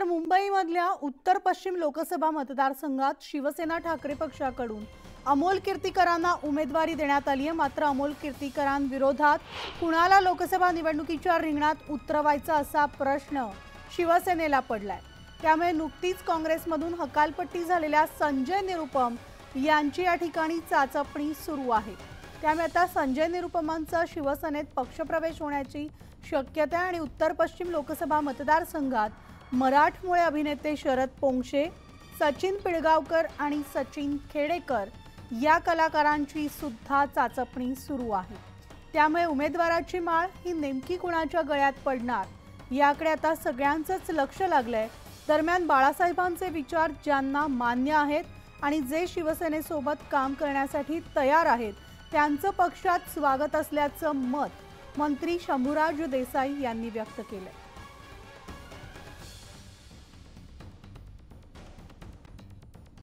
तर मुंबईमधल्या उत्तर पश्चिम लोकसभा मतदारसंघात शिवसेना ठाकरे पक्षाकडून अमोल कीर्तीकरांना उमेदवारी देण्यात आली आहे। मात्र अमोल कीर्तीकरांविरोधात कुणाला लोकसभा निवडणुकीच्या रिंगणात उतरवायचा असा प्रश्न शिवसेनेला पडलाय। त्यामुळे नुकतीच काँग्रेसमधून हकालपट्टी झालेल्या संजय निरुपम यांची या ठिकाणी चाचपणी सुरू आहे। त्यामुळे आता संजय निरुपमांचा शिवसेनेत पक्षप्रवेश होण्याची शक्यता आहे आणि उत्तर पश्चिम लोकसभा मतदारसंघात मराठमोळे अभिनेते शरद पोंक्षे, सचिन पिळगावकर आणि सचिन खेडेकर या कलाकारांची सुद्धा चाचपणी सुरू आहे। त्यामुळे उमेदवाराची माळ ही नेमकी कुणाच्या गळ्यात पडणार याकडे आता सगळ्यांचंच लक्ष लागलंय। दरम्यान बाळासाहेबांचे विचार ज्यांना मान्य आहेत आणि जे शिवसेनेसोबत काम करण्यासाठी तयार आहेत त्यांचं पक्षात स्वागत असल्याचं मत मंत्री शंभूराज देसाई यांनी व्यक्त केलं।